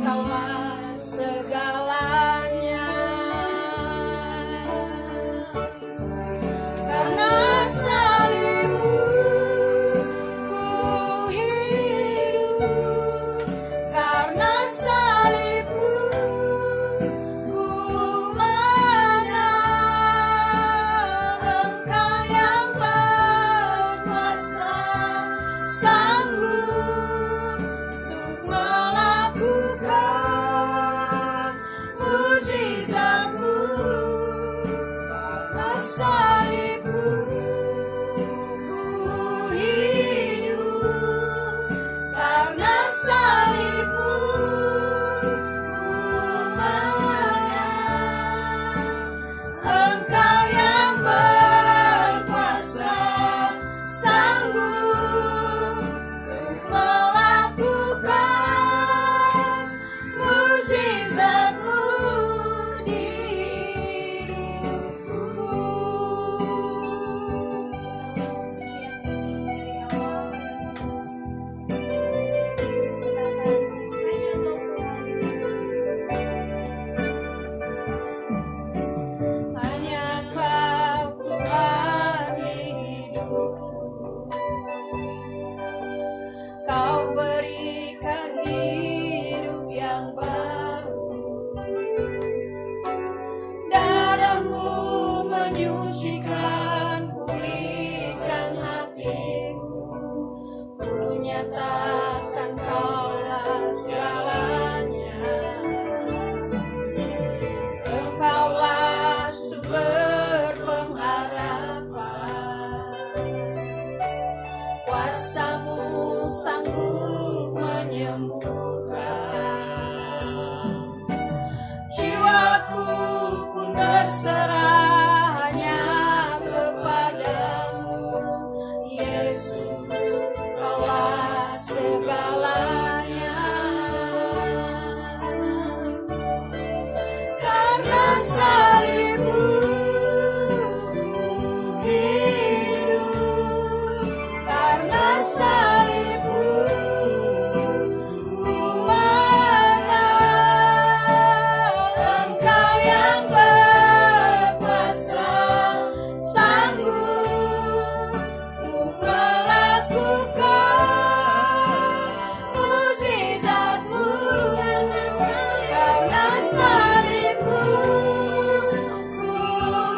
Kaulah segalanya. Karena salibmu ku hidup, karena salibmu ku menang. Engkau yang berkuasa, sanggup untuk melakukan mukjizat-Mu. Karena salibmu ku hidup, karena salibmu ku menang. Engkau yang berkuasa, sanggup untuk melakukan mukjizat-Mu di hidupku. Hanya Kau Tuhan di hidup. Kau berikan hidup yang baru. Darah-Mu menyucikan, pulihkan hatiku. Ku nyatakan Kaulah segalanya. Engkaulah sumber pengharapan. Kuasa-Mu sanggup menyembuhkan. Jiwaku pun berserah hanya kepadamu. Yesus, Kaulah segalanya. Karena salibmu ku hidup, karena salibmu ku menang. Engkau yang berkuasa, sanggup untuk melakukan mukjizat-Mu. Karena salibmu ku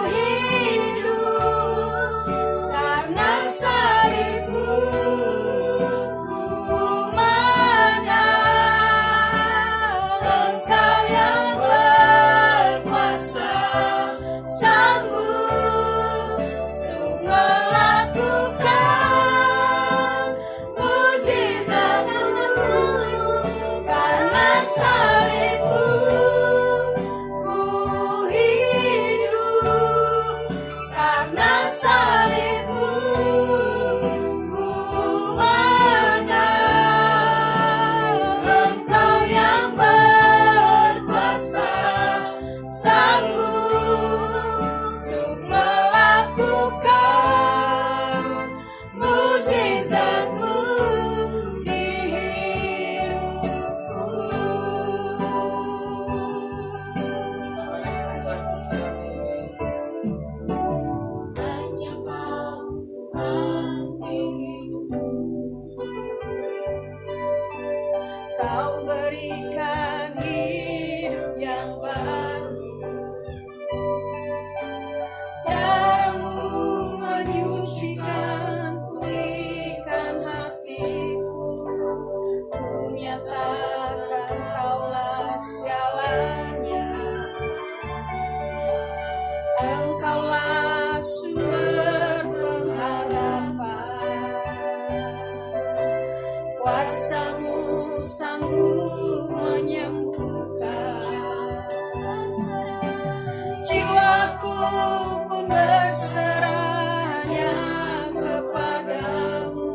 hidup, karena salibmu ku menang. Engkau yang berkuasa, sanggup untuk melakukan mukjizat-Mu. Karena salibmu ku hidup, karena salibmu ku menang. Engkau yang berkuasa, sanggup untuk melakukan mukjizat-Mu di hidupku. Hanya Kau Tuhan di hidupku. Kau berikan hidup yang baru. Darah-Mu menyucikan, pulihkan hatiku. Ku nyatakan Kaulah segalanya. Engkaulah sumber pengharapan. Kuasa-Mu sanggup menyembuhkan. Jiwaku pun berserah hanya kepadamu.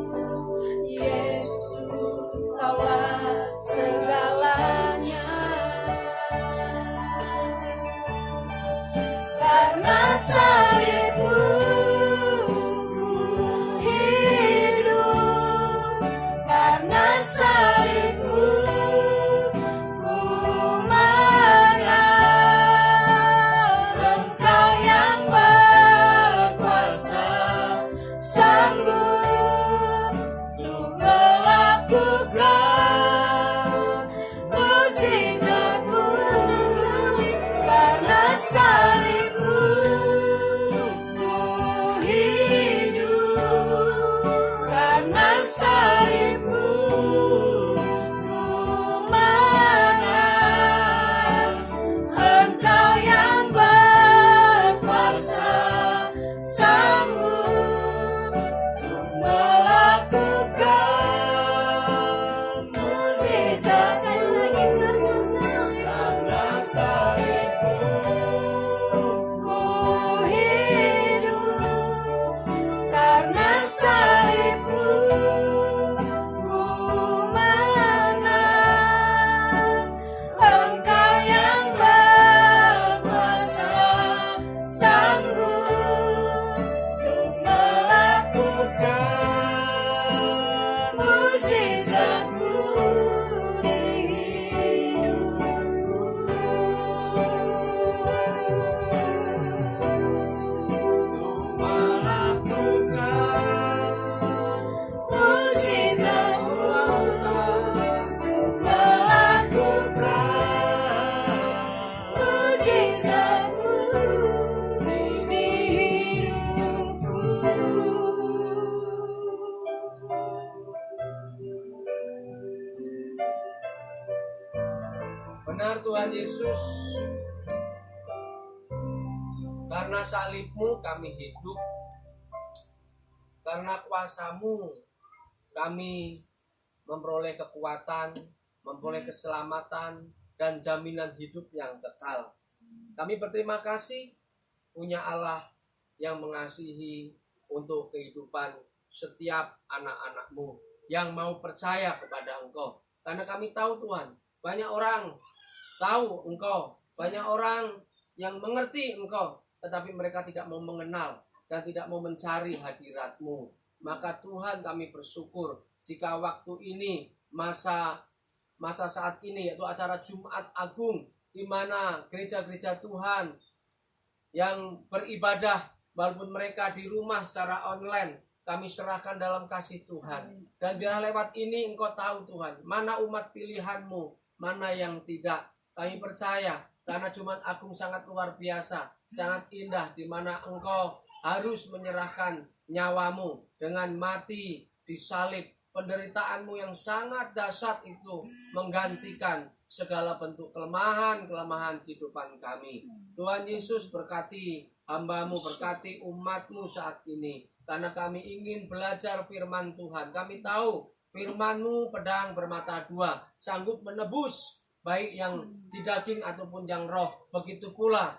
Yesus, Kaulah segalanya. Karena salibmu ku hidup, karena salibmu ku salibmu ku hidup, karena salibmu ku menang. Engkau yang berkuasa sanggup untuk melakukan mukjizat. Karena salibmu ku hidup, karena salibmu ku menang. Engkau yang berkuasa sanggup untuk melakukan mukjizat-Mu di Benar Tuhan Yesus, karena salib-Mu kami hidup, karena kuasa-Mu kami memperoleh kekuatan, memperoleh keselamatan, dan jaminan hidup yang kekal. Kami berterima kasih punya Allah yang mengasihi untuk kehidupan setiap anak-anak-Mu yang mau percaya kepada Engkau. Karena kami tahu Tuhan, banyak orang tahu Engkau, banyak orang yang mengerti Engkau, tetapi mereka tidak mau mengenal dan tidak mau mencari hadirat-Mu. Maka Tuhan, kami bersyukur jika waktu ini, masa saat ini, yaitu acara Jumat Agung, di mana gereja-gereja Tuhan yang beribadah walaupun mereka di rumah secara online, kami serahkan dalam kasih Tuhan. Dan biar lewat ini Engkau tahu Tuhan, mana umat pilihan-Mu, mana yang tidak. Kami percaya karena Jumat Agung sangat luar biasa, sangat indah, di mana Engkau harus menyerahkan nyawa-Mu dengan mati disalib. Penderitaanmu yang sangat dahsyat itu menggantikan segala bentuk kelemahan kehidupan kami. Tuhan Yesus, berkati hamba-Mu, berkati umat-Mu saat ini. Karena kami ingin belajar firman Tuhan. Kami tahu firman-Mu pedang bermata dua, sanggup menebus baik yang di daging ataupun yang roh. Begitu pula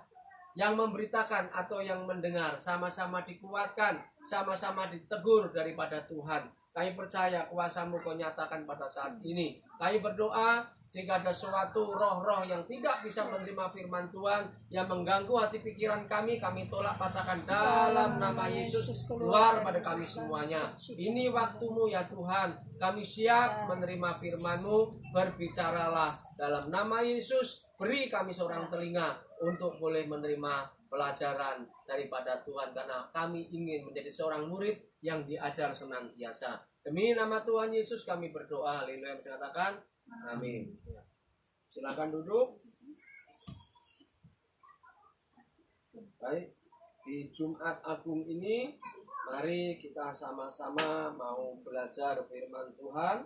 yang memberitakan atau yang mendengar, sama-sama dikuatkan, sama-sama ditegur daripada Tuhan. Kami percaya kuasa-Mu Kau nyatakan pada saat ini. Kami berdoa jika ada suatu roh-roh yang tidak bisa menerima firman Tuhan, yang mengganggu hati pikiran kami tolak patahkan dalam nama Yesus, keluar pada kami semuanya. Ini waktu-Mu ya Tuhan, kami siap menerima firman-Mu. Berbicaralah dalam nama Yesus, beri kami seorang telinga untuk boleh menerima pelajaran daripada Tuhan, karena kami ingin menjadi seorang murid yang diajar senantiasa. Demi nama Tuhan Yesus kami berdoa. Haleluya, katakan amin. Silakan duduk. Baik, di Jumat Agung ini mari kita sama-sama mau belajar firman Tuhan.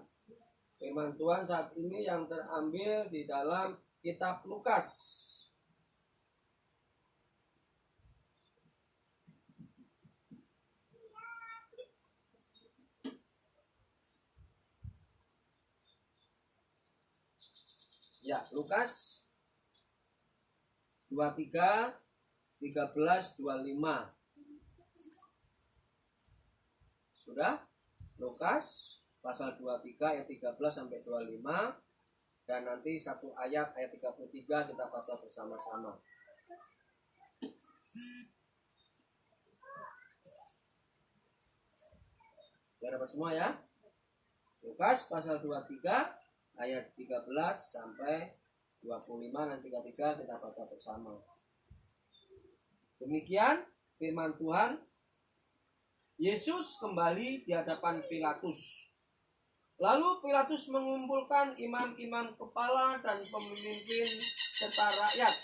Firman Tuhan saat ini yang terambil di dalam kitab Lukas. Ya, Lukas 23, 13, 25. Sudah? Lukas pasal 23 ayat 13 sampai 25. Dan nanti satu ayat 33 kita baca bersama-sama. Sudah dapat semua ya? Lukas pasal 23 ayat 13 sampai 25, nanti ketika kita baca bersama. Demikian firman Tuhan. Yesus kembali di hadapan Pilatus. Lalu Pilatus mengumpulkan imam-imam kepala dan pemimpin serta rakyat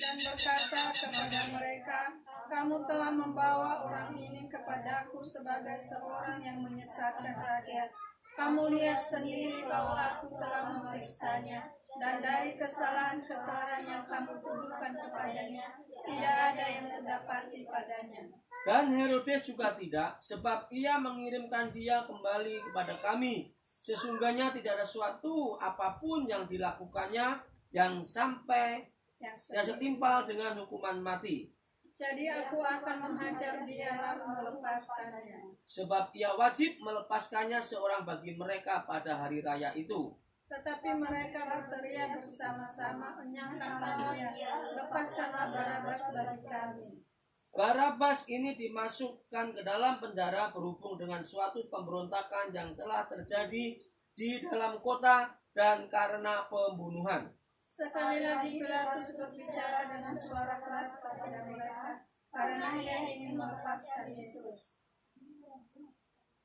dan berkata kepada mereka, "Kamu telah membawa orang ini kepadaku sebagai seorang yang menyesatkan rakyat. Kamu lihat sendiri bahwa aku telah memeriksanya, dan dari kesalahan-kesalahan yang kamu tuduhkan kepadanya, tidak ada yang kudapati padanya." Dan Herodes juga tidak, sebab ia mengirimkan dia kembali kepada kami. Sesungguhnya tidak ada suatu apapun yang dilakukannya yang sampai yang setimpal dengan hukuman mati. Jadi aku akan menghajar dia lalu melepaskannya. Sebab ia wajib melepaskannya seorang bagi mereka pada hari raya itu. Tetapi mereka berteriak bersama-sama, "Enyahkanlah dia, lepaskanlah Barabas bagi kami." Barabas ini dimasukkan ke dalam penjara berhubung dengan suatu pemberontakan yang telah terjadi di dalam kota dan karena pembunuhan. Sekali lagi Pilatus berbicara dengan suara keras kepada mereka, karena ia ingin melepaskan Yesus.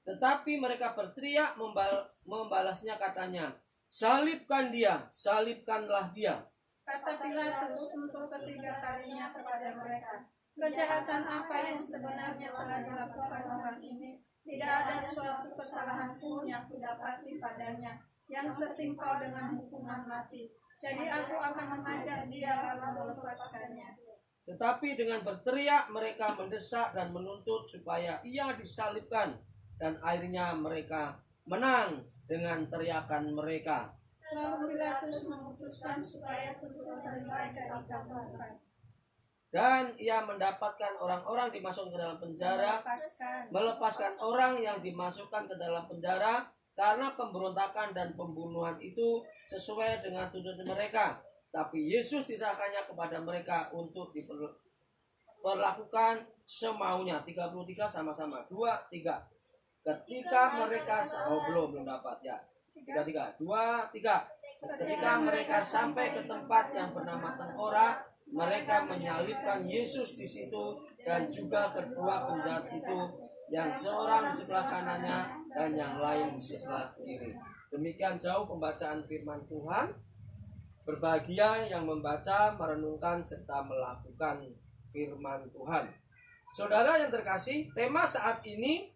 Tetapi mereka berteriak membalasnya, katanya, "Salibkan dia, salibkanlah dia." Kata Pilatus untuk ketiga kalinya kepada mereka, "Kejahatan apa yang sebenarnya telah dilakukan orang ini? Tidak ada suatu kesalahan pun yang kudapati padanya yang setimpal dengan hukuman mati. Jadi aku akan menghajar dia lalu melepaskannya." Tetapi dengan berteriak mereka mendesak dan menuntut supaya ia disalibkan, dan akhirnya mereka menang dengan teriakan mereka. Lalu Pilatus memutuskan supaya tuntutan mereka dikabulkan. Dan ia mendapatkan orang-orang dimasukkan ke dalam penjara, melepaskan orang yang dimasukkan ke dalam penjara karena pemberontakan dan pembunuhan itu sesuai dengan tuntutan mereka. Tapi Yesus diserahkannya kepada mereka untuk diperlakukan semaunya. 33 sama-sama. 2, 3. Ketika mereka belum dapat ya. 3. Ketika mereka sampai ke tempat yang bernama Tengkorak, mereka menyalibkan Yesus di situ dan juga kedua penjahat itu, yang seorang di sebelah kanannya dan yang lain di sebelah kiri. Demikian jauh pembacaan firman Tuhan. Berbahagia yang membaca, merenungkan serta melakukan firman Tuhan. Saudara yang terkasih, tema saat ini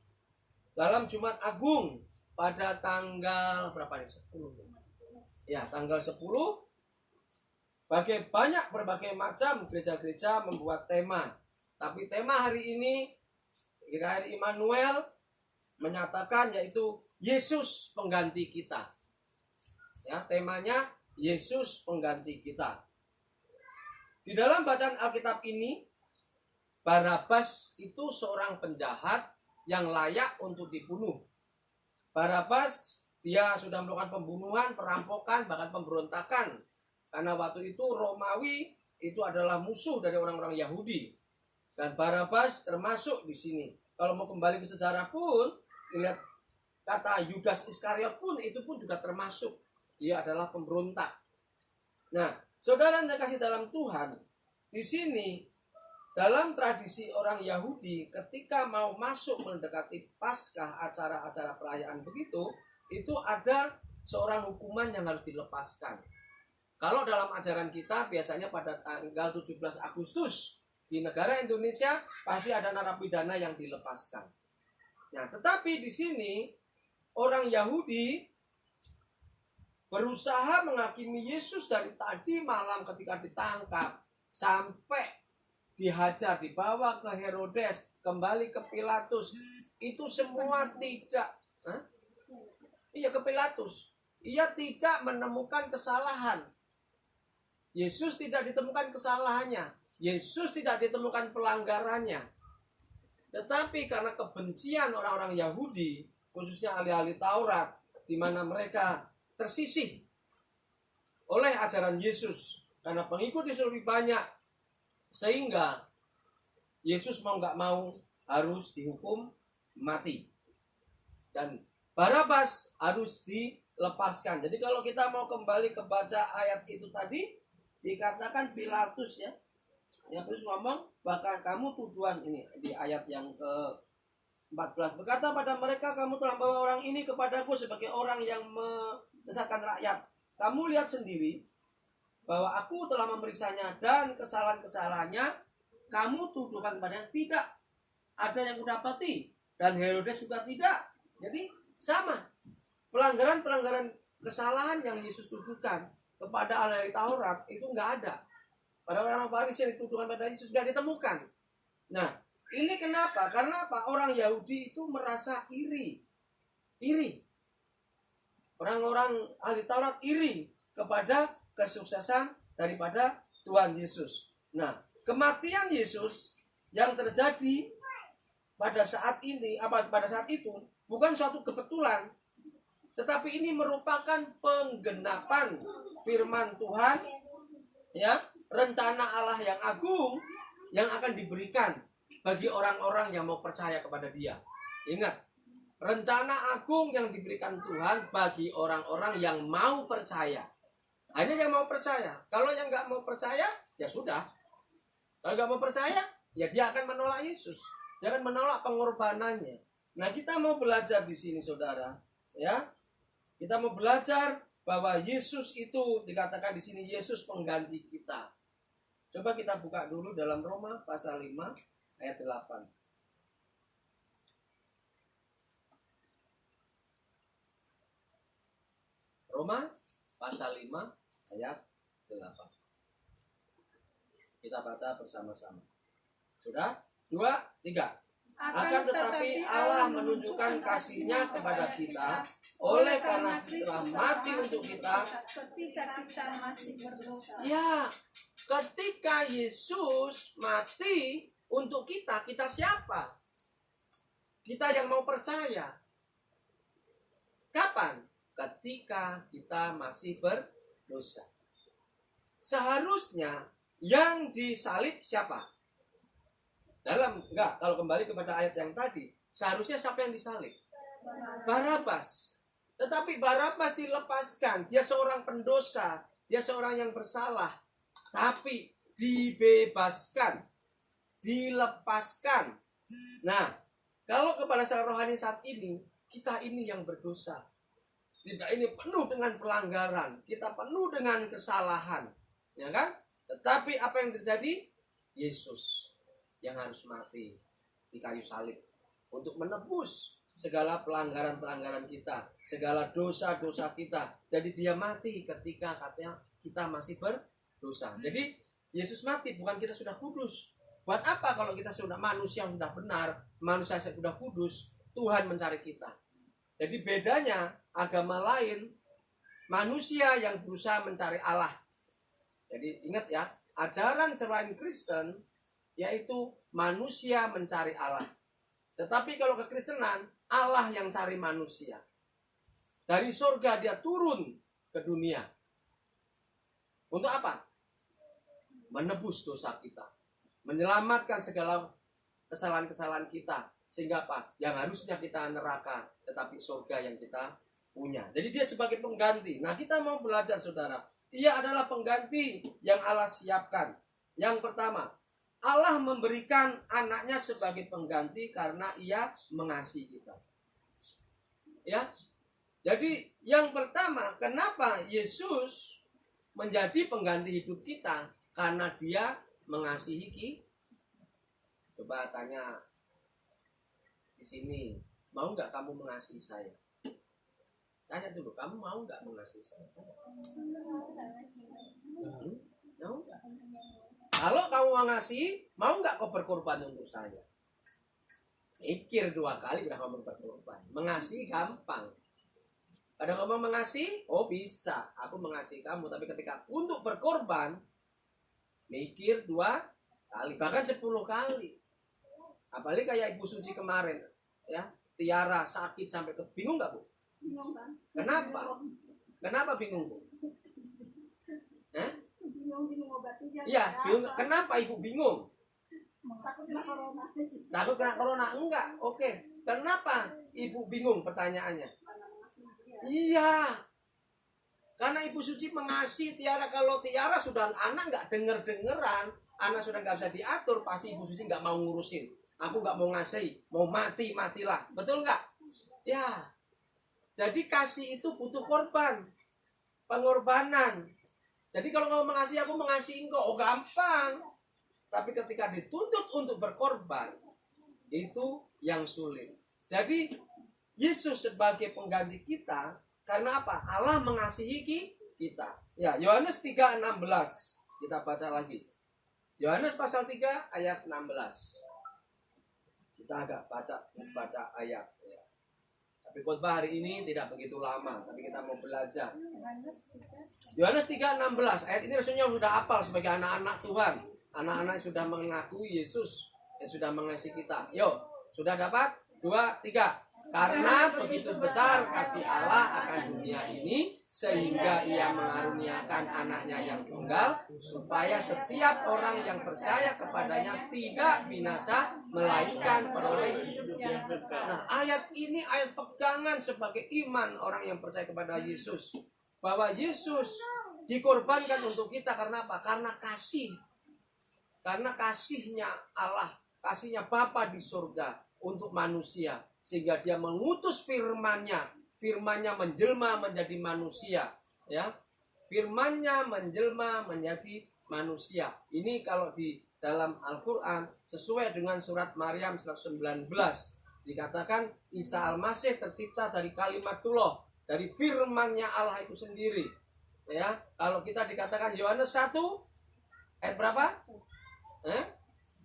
dalam Jumat Agung pada tanggal berapa nih? 10. Ya, tanggal 10. Berbagai macam gereja-gereja membuat tema. Tapi tema hari ini GKRI Immanuel menyatakan yaitu Yesus pengganti kita. Ya, temanya Yesus pengganti kita. Di dalam bacaan Alkitab ini, Barabas itu seorang penjahat yang layak untuk dibunuh. Barabas, dia sudah melakukan pembunuhan, perampokan, bahkan pemberontakan. Karena waktu itu Romawi itu adalah musuh dari orang-orang Yahudi. Dan Barabas termasuk di sini. Kalau mau kembali ke sejarah pun, lihat kata Yudas Iskariot pun itu pun juga termasuk. Dia adalah pemberontak. Nah, saudara yang kasih dalam Tuhan, di sini dalam tradisi orang Yahudi, ketika mau masuk mendekati Paskah, acara-acara perayaan begitu, itu ada seorang hukuman yang harus dilepaskan. Kalau dalam ajaran kita biasanya pada tanggal 17 Agustus di negara Indonesia pasti ada narapidana yang dilepaskan. Nah, tetapi di sini orang Yahudi berusaha menghakimi Yesus dari tadi malam ketika ditangkap sampai dihajar, dibawa ke Herodes, kembali ke Pilatus. Itu semua tidak ke Pilatus. Ia tidak menemukan kesalahan. Yesus tidak ditemukan kesalahannya. Yesus tidak ditemukan pelanggarannya. Tetapi karena kebencian orang-orang Yahudi, khususnya ahli-ahli Taurat, di mana mereka tersisih oleh ajaran Yesus, karena pengikut Yesus lebih banyak, sehingga Yesus mau nggak mau harus dihukum mati. Dan Barabas harus dilepaskan. Jadi kalau kita mau kembali ke baca ayat itu tadi, dikatakan Pilatus ya, yang terus ngomong, bahkan kamu tuduhan ini di ayat yang ke-14 berkata pada mereka, "Kamu telah membawa orang ini kepadaku sebagai orang yang menyesatkan rakyat. Kamu lihat sendiri bahwa aku telah memeriksanya dan kesalahan-kesalahannya kamu tuduhkan padanya tidak ada yang kudapati, dan Herodes juga tidak. Jadi sama, pelanggaran-pelanggaran kesalahan yang Yesus tuduhkan kepada ahli Taurat itu nggak ada. Pada orang Farisi yang dituduhkan pada Yesus nggak ditemukan. Nah, ini kenapa? Karena apa? Orang Yahudi itu merasa iri. Orang-orang ahli Taurat iri kepada kesuksesan daripada Tuhan Yesus. Nah, kematian Yesus yang terjadi pada saat itu bukan suatu kebetulan, tetapi ini merupakan penggenapan firman Tuhan, ya, rencana Allah yang agung yang akan diberikan bagi orang-orang yang mau percaya kepada Dia. Ingat, rencana agung yang diberikan Tuhan bagi orang-orang yang mau percaya. Hanya yang mau percaya. Kalau yang nggak mau percaya, ya sudah. Kalau nggak mau percaya, ya dia akan menolak Yesus. Dia akan menolak pengorbanannya. Nah, kita mau belajar di sini, saudara. Ya, kita mau belajar bahwa Yesus itu dikatakan di sini Yesus pengganti kita. Coba kita buka dulu dalam Roma pasal 5 ayat 8. Roma pasal 5 ayat 8. Kita baca bersama-sama. Sudah? 2, 3. Akan tetapi Allah menunjukkan kasih-Nya kepada kita oleh karena telah mati untuk kita ketika kita masih berdosa. Ya, ketika Yesus mati untuk kita, kita siapa? Kita yang mau percaya. Kapan? Ketika kita masih berdosa. Seharusnya yang disalib siapa? Kalau kembali kepada ayat yang tadi, seharusnya siapa yang disalib? Barabas. Tetapi Barabas dilepaskan. Dia seorang pendosa, dia seorang yang bersalah, tapi dibebaskan, dilepaskan. Nah, kalau kepada secara rohani saat ini, kita ini yang berdosa. Kita ini penuh dengan pelanggaran, kita penuh dengan kesalahan, ya kan? Tetapi apa yang terjadi? Yesus yang harus mati di kayu salib untuk menebus segala pelanggaran-pelanggaran kita, segala dosa-dosa kita. Jadi dia mati ketika katanya kita masih berdosa. Jadi Yesus mati bukan kita sudah kudus. Buat apa kalau kita sudah manusia yang sudah benar, manusia yang sudah kudus, Tuhan mencari kita. Jadi bedanya agama lain, manusia yang berusaha mencari Allah. Jadi ingat ya, ajaran selain Kristen yaitu manusia mencari Allah. Tetapi kalau kekristenan, Allah yang cari manusia. Dari surga dia turun ke dunia. Untuk apa? Menebus dosa kita. Menyelamatkan segala kesalahan-kesalahan kita. Sehingga apa? Yang harusnya kita neraka, tetapi surga yang kita punya. Jadi dia sebagai pengganti. Nah, kita mau belajar, saudara. Ia adalah pengganti yang Allah siapkan. Yang pertama, Allah memberikan anaknya sebagai pengganti karena ia mengasihi kita. Ya. Jadi yang pertama, kenapa Yesus menjadi pengganti hidup kita? Karena dia mengasihi kita. Coba tanya di sini, mau nggak kamu mengasihi saya? Tanya dulu, kamu mau nggak mengasihi saya? Mau nggak? Kalau kamu mengasihi, mau nggak kau berkorban untuk saya? Mikir 2 kali udah kamu berkorban. Mengasihi gampang. Kadang kamu mengasihi, oh bisa, aku mengasihi kamu. Tapi ketika untuk berkorban, mikir 2 kali, bahkan 10 kali. Apalagi kayak Ibu Suci kemarin, ya, Tiara sakit sampai bingung nggak, Bu? Bingung kan? Kenapa? Kenapa bingung, Bu? Bingung obatnya. Iya, bingung. Kenapa Ibu bingung? Takut kena corona. Takut kena corona? Enggak. Oke. Kenapa Ibu bingung pertanyaannya? Iya. Karena Ibu Suci mengasihi Tiara. Kalau Tiara sudah anak nggak denger-dengeran, anak sudah nggak bisa diatur, pasti Ibu Suci nggak mau ngurusin. Aku nggak mau ngasihi, mau mati, matilah. Betul nggak? Ya. Jadi kasih itu butuh korban. Pengorbanan. Jadi kalau kamu mengasihi aku, mengasihi engkau, oh gampang. Tapi ketika dituntut untuk berkorban, itu yang sulit. Jadi Yesus sebagai pengganti kita, karena apa? Allah mengasihi kita. Ya, Yohanes 3:16. Kita baca lagi. Yohanes pasal 3 ayat 16. Kita agak baca ayat. Ya. Tapi khotbah hari ini tidak begitu lama, tapi kita mau belajar. Yohanes 3:16. Ayat ini rasanya sudah hafal sebagai anak-anak Tuhan. Anak-anak yang sudah mengakui Yesus, yang sudah mengasihi kita. Yuk, sudah dapat? 2, 3. Karena begitu besar kasih Allah akan dunia ini, sehingga ia mengaruniakan anaknya yang tunggal, supaya setiap orang yang percaya kepadanya tidak binasa, melainkan peroleh hidup yang kekal. Nah, ayat ini ayat pegangan sebagai iman orang yang percaya kepada Yesus. Bahwa Yesus dikorbankan untuk kita karena apa? Karena kasih. Karena kasihnya Allah, kasihnya Bapa di surga untuk manusia. Sehingga dia mengutus firman-Nya menjelma menjadi manusia, ya. Firman-Nya menjelma menjadi manusia. Ini kalau di dalam Al-Qur'an sesuai dengan surat Maryam 19 dikatakan Isa Al-Masih tercipta dari kalimatullah, dari firman-Nya Allah itu sendiri. Ya, kalau kita dikatakan Yohanes 1 ayat berapa?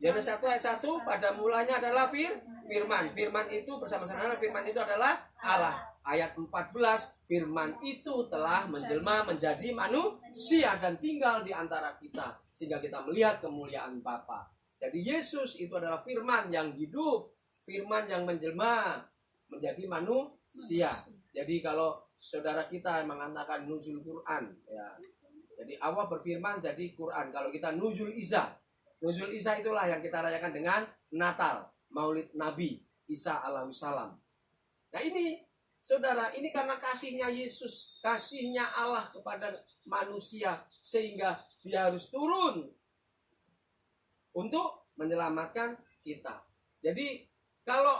Yohanes 1 ayat 1, pada mulanya adalah firman. Firman itu bersama-sama, firman itu adalah Allah. Ayat 14, firman itu telah menjelma menjadi manusia dan tinggal di antara kita, sehingga kita melihat kemuliaan Bapa. Jadi Yesus itu adalah firman yang hidup, firman yang menjelma menjadi manusia. Jadi kalau saudara kita mengatakan nuzul Quran, ya. Jadi Allah berfirman jadi Quran. Kalau kita nuzul Isa itulah yang kita rayakan dengan Natal, Maulid Nabi Isa alaihissalam. Nah ini, saudara, ini karena kasihnya Yesus, kasihnya Allah kepada manusia, sehingga dia harus turun untuk menyelamatkan kita. Jadi kalau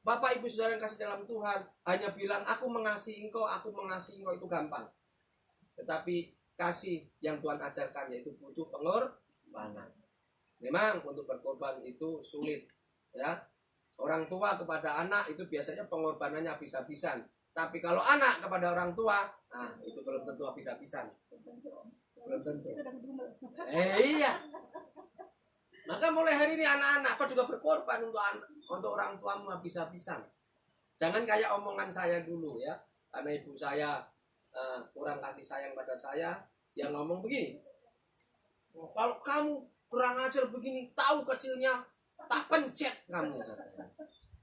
Bapak Ibu Saudara yang kasih dalam Tuhan hanya bilang aku mengasihi engkau itu gampang. Tetapi kasih yang Tuhan ajarkan yaitu butuh pengorbanan. Memang untuk berkorban itu sulit, ya. Orang tua kepada anak itu biasanya pengorbanannya habis-habisan. Tapi kalau anak kepada orang tua, nah itu belum tentu habis-habisan. Belum tentu. Iya. Maka mulai hari ini anak-anak kau juga berkorban untuk orang tuamu habis-habisan. Jangan kayak omongan saya dulu, ya. Karena ibu saya kurang kasih sayang pada saya, dia ngomong begini. Kalau kamu kurang ajar begini, tahu kecilnya, tak pencet kamu.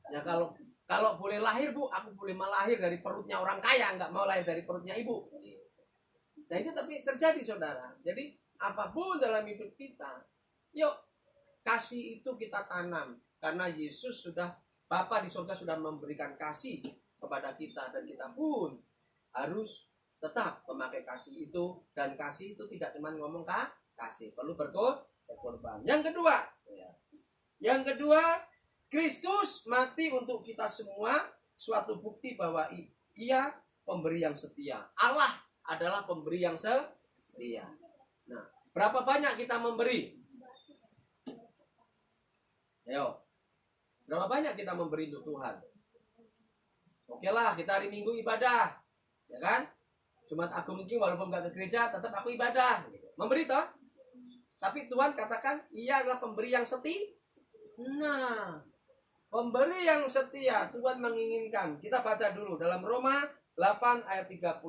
Ya kalau boleh lahir Bu, aku boleh melahir dari perutnya orang kaya, nggak mau lahir dari perutnya ibu. Nah itu tapi terjadi saudara. Jadi apapun dalam hidup kita, yuk kasih itu kita tanam. Karena Yesus sudah, Bapa di surga sudah memberikan kasih kepada kita. Dan kita pun harus tetap memakai kasih itu. Dan kasih itu tidak cuma ngomong kasih, perlu berkorban. Yang kedua, Kristus mati untuk kita semua, suatu bukti bahwa Ia pemberi yang setia. Allah adalah pemberi yang setia. Nah, berapa banyak kita memberi? Ayo, berapa banyak kita memberi untuk Tuhan? Oke lah, kita hari Minggu ibadah, ya kan? Jumat Agung mungkin walaupun gak ke gereja, tetap aku ibadah. Memberi toh? Tapi Tuhan katakan Ia adalah pemberi yang setia. Nah, pemberi yang setia Tuhan menginginkan. Kita baca dulu dalam Roma 8 ayat 32.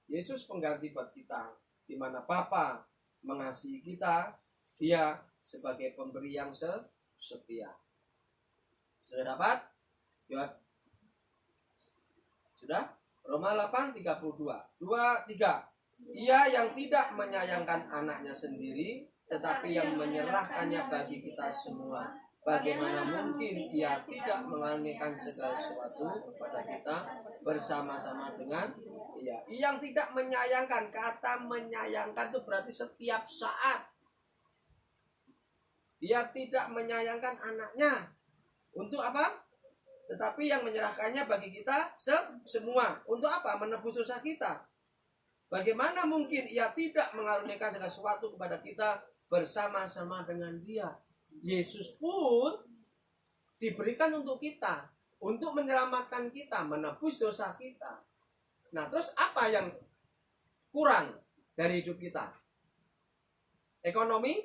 Yesus pengganti buat kita, di mana Bapa mengasihi kita, Dia sebagai pemberi yang setia. Sudah dapat? Sudah? Roma 8 32. 2, 3. Ia yang tidak menyayangkan anaknya sendiri, tetapi yang menyerahkannya bagi kita semua. Bagaimana mungkin Ia tidak mengaruniakan segala sesuatu kepada kita bersama-sama dengan Ia. Yang tidak menyayangkan, kata menyayangkan itu berarti setiap saat. Dia tidak menyayangkan anaknya. Untuk apa? Tetapi yang menyerahkannya bagi kita semua. Untuk apa? Menebus dosa kita. Bagaimana mungkin ia tidak mengaruniakan segala sesuatu kepada kita bersama-sama dengan dia? Yesus pun diberikan untuk kita, untuk menyelamatkan kita, menebus dosa kita. Nah, terus apa yang kurang dari hidup kita? Ekonomi?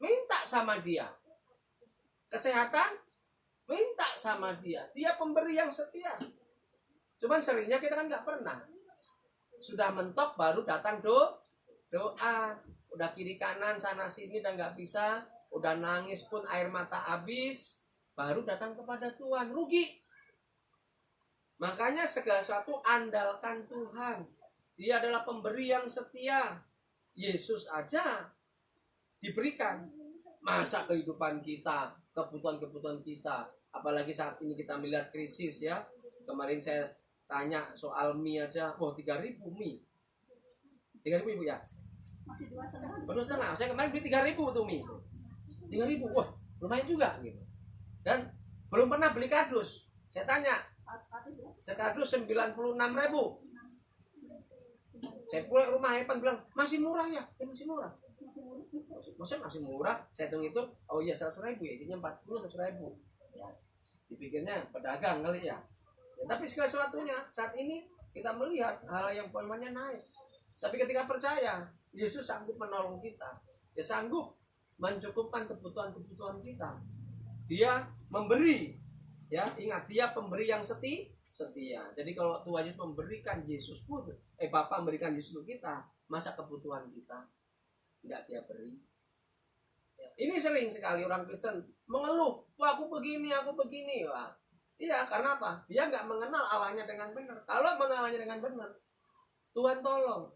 Minta sama dia. Kesehatan? Minta sama dia. Dia pemberi yang setia. Cuman seringnya kita kan nggak pernah. Sudah mentok baru datang doa. Udah kiri kanan sana sini dan nggak bisa. Udah nangis pun air mata habis. Baru datang kepada Tuhan. Rugi. Makanya segala sesuatu andalkan Tuhan. Dia adalah pemberi yang setia. Yesus aja diberikan. Masa kehidupan kita, kebutuhan-kebutuhan kita. Apalagi saat ini kita melihat krisis ya. Kemarin saya tanya soal mie aja, 3.000 mie. 3.000 Ibu ya? Masih 2,5. Baru sana, saya kemarin beli 3.000 tuh mie. 3.000, wah lumayan juga gitu. Dan belum pernah beli kardus. Saya tanya, sekardus 96.000. Saya pulang rumah Evan bilang, masih murah ya? Masih murah. Maksudnya masih murah? Saya hitung itu, oh iya 100.000 ya, isinya 40 100.000. Ya, dipikirnya pedagang kali ya. Ya, tapi segala sesuatunya saat ini kita melihat hal yang poinnya naik. Tapi ketika percaya, Yesus sanggup menolong kita. Dia sanggup mencukupkan kebutuhan-kebutuhan kita. Dia memberi. Ya, ingat dia pemberi yang setia. Jadi kalau Tuhan Yesus memberikan Yesus pun, Bapa memberikan Yesus untuk kita, masa kebutuhan kita tidak dia beri? Ya, ini sering sekali orang Kristen mengeluh, wah aku begini. Wah, iya, karena apa? Dia nggak mengenal Allahnya dengan benar. Kalau mengenalnya dengan benar, Tuhan tolong.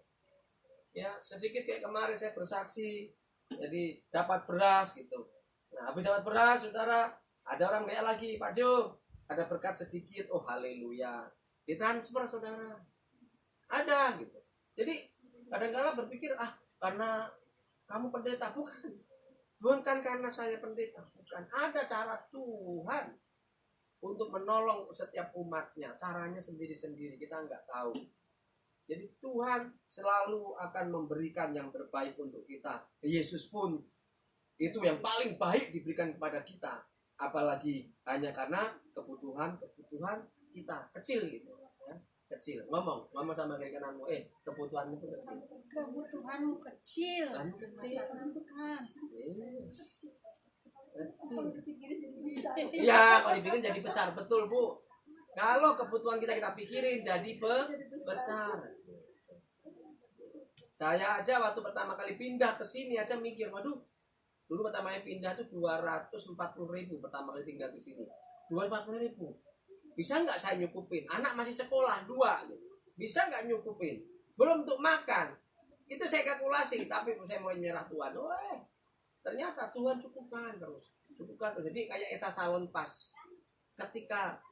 Ya, sedikit kayak kemarin saya bersaksi, jadi dapat beras gitu. Nah, habis dapat beras, saudara, ada orang WA lagi, Pak Jo, ada berkat sedikit, oh haleluya. Ditransfer saudara. Ada gitu. Jadi kadang-kadang berpikir, karena kamu pendeta, bukan karena saya pendeta, bukan. Ada cara Tuhan untuk menolong setiap umatnya. Caranya sendiri-sendiri, kita nggak tahu. Jadi Tuhan selalu akan memberikan yang terbaik untuk kita. Yesus pun itu yang paling baik diberikan kepada kita. Apalagi hanya karena kebutuhan kita. Kecil gitu. Ya. Kecil. Ngomong sama kiri kananmu, kebutuhanmu itu kecil. Kebutuhanmu kecil. Kan kecil. Kecil. Ya, kalau dibikin jadi besar, betul Bu. Kalau kebutuhan kita pikirin jadi besar. Saya aja waktu pertama kali pindah ke sini aja mikir, waduh, dulu pertama kali pindah tuh 240.000 pertama kali tinggal di sini. 240.000. Bisa nggak saya nyukupin? Anak masih sekolah 2, bisa nggak nyukupin? Belum untuk makan. Itu saya kalkulasi, tapi saya mulai nyerah Tuhan. Ternyata Tuhan cukupkan terus. Jadi kayak eta salon pas. Ketika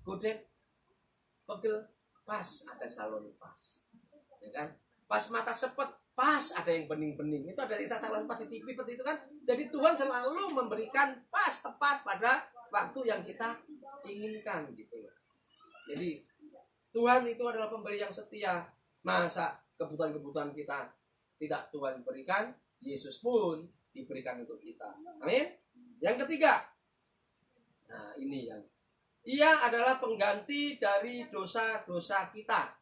godek pegel pas, ada salon pas. Ya kan? Pas mata sepet pas, ada yang bening-bening. Itu ada eta salon pas di TV seperti itu kan. Jadi Tuhan selalu memberikan pas tepat pada waktu yang kita inginkan gitu. Jadi Tuhan itu adalah pemberi yang setia. Masa kebutuhan-kebutuhan kita tidak Tuhan berikan, Yesus pun diberikan untuk kita. Amin. Yang ketiga, nah ini yang ia adalah pengganti dari dosa-dosa kita.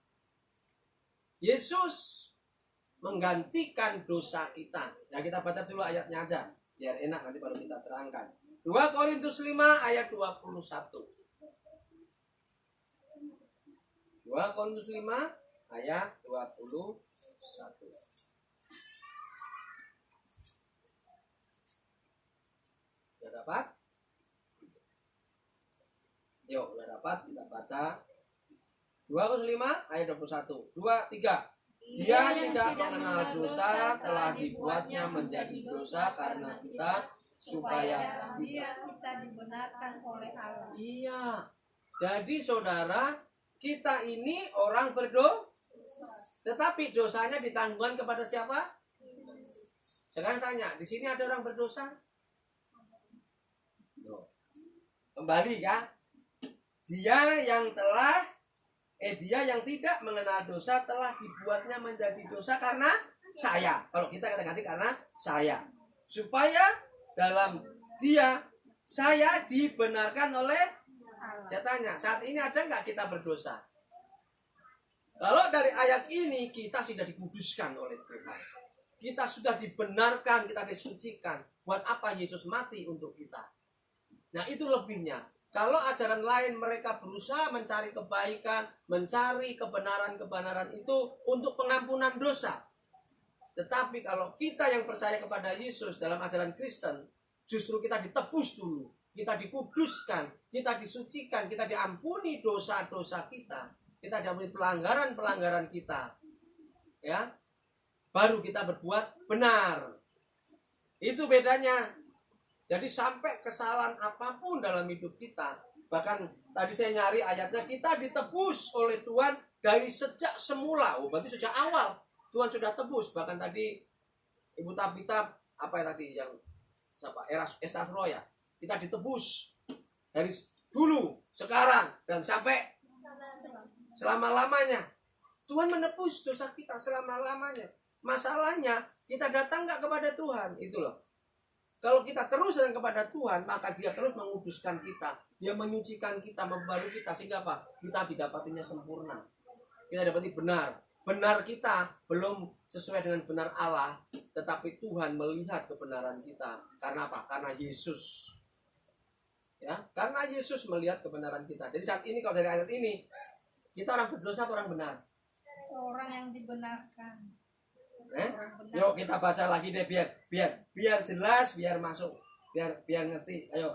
Yesus menggantikan dosa kita. Ya, kita baca dulu ayatnya aja, biar enak nanti baru kita terangkan. 2 Korintus 5 ayat 21. 2 Korintus 5 ayat 21. Sudah dapat? Yuk, sudah dapat, kita baca 2 Korintus 5 ayat 21. 2, 3. Dia tidak mengenal dosa, telah dibuatnya menjadi dosa karena kita, supaya kita dibenarkan oleh Allah. Iya. Jadi saudara, kita ini orang berdosa, tetapi dosanya ditanggungan kepada siapa? Sekarang tanya, di sini ada orang berdosa? Kembali ya. Dia yang telah Dia yang tidak mengenal dosa telah dibuatnya menjadi dosa karena saya. Kalau kita ganti karena saya. Supaya dalam dia, saya dibenarkan oleh. Saya tanya, saat ini ada nggak kita berdosa? Kalau dari ayat ini kita sudah dikuduskan oleh Tuhan. Kita sudah dibenarkan, kita disucikan. Buat apa Yesus mati untuk kita? Nah itu lebihnya. Kalau ajaran lain mereka berusaha mencari kebaikan, mencari kebenaran-kebenaran itu untuk pengampunan dosa. Tetapi kalau kita yang percaya kepada Yesus dalam ajaran Kristen, justru kita ditebus dulu, kita dikuduskan, kita disucikan, kita diampuni dosa-dosa kita, diampuni pelanggaran-pelanggaran kita. Ya. Baru kita berbuat benar. Itu bedanya. Jadi sampai kesalahan apapun dalam hidup kita, bahkan tadi saya nyari ayatnya, kita ditebus oleh Tuhan dari sejak semula. Berarti sejak awal Tuhan sudah tebus. Bahkan tadi Ibu Tabita apa ya tadi yang siapa? Esafro ya. Kita ditebus dari dulu, sekarang dan sampai selama-lamanya. Tuhan menebus dosa kita selama-lamanya. Masalahnya kita datang nggak kepada Tuhan, itu loh. Kalau kita terus datang kepada Tuhan, maka Dia terus menguduskan kita. Dia menyucikan kita, membaru kita. Sehingga apa? Kita didapatinya sempurna. Kita dapati benar. Benar kita belum sesuai dengan benar Allah. Tetapi Tuhan melihat kebenaran kita. Karena apa? Karena Yesus. Ya, karena Yesus melihat kebenaran kita. Jadi saat ini, kalau dari ayat ini, kita orang berdosa atau orang benar? Orang yang dibenarkan. Yuk kita baca lagi deh biar jelas, biar masuk, biar ngerti. Ayo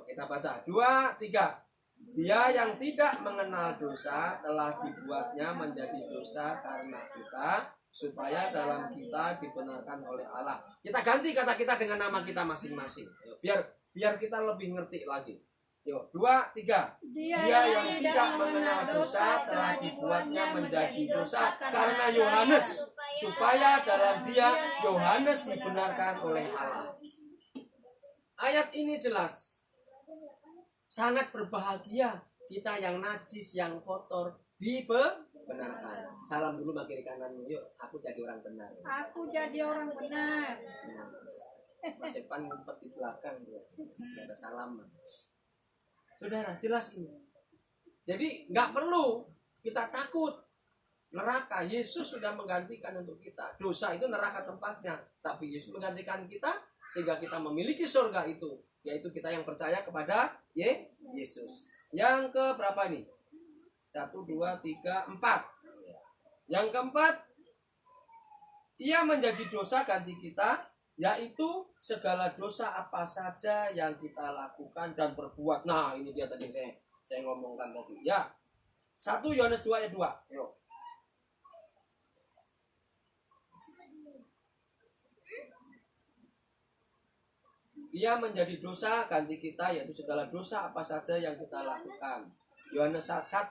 kita baca 2, 3. Dia yang tidak mengenal dosa telah dibuatnya menjadi dosa karena kita, supaya dalam kita dibenarkan oleh Allah. Kita ganti kata kita dengan nama kita masing-masing. Biar kita lebih ngerti lagi. Yuk 2, 3. Dia yang tidak mengenal dosa telah dibuatnya menjadi dosa karena Yohanes, supaya dalam dia Yohanes dibenarkan oleh Allah. Ayat ini jelas. Sangat berbahagia kita yang najis, yang kotor dibenarkan. Salam dulu bagi kiri kanan. Yuk, aku jadi orang benar. Aku jadi orang benar. Mas Epan ngumpet di belakang dia. Tidak ada salaman. Saudara, jelas ini. Jadi nggak perlu kita takut neraka. Yesus sudah menggantikan untuk kita. Dosa itu neraka tempatnya. Tapi Yesus menggantikan kita sehingga kita memiliki surga itu. Yaitu kita yang percaya kepada Yesus. Yang ke berapa nih? 1, 2, 3, 4. Yang keempat, Ia menjadi dosa ganti kita, yaitu segala dosa apa saja yang kita lakukan dan berbuat. Nah, ini dia tadi saya ngomongkan tadi. Ya. 1 Yohanes 2 ayat 2. Yuk. Ia menjadi dosa ganti kita, yaitu segala dosa apa saja yang kita lakukan. 1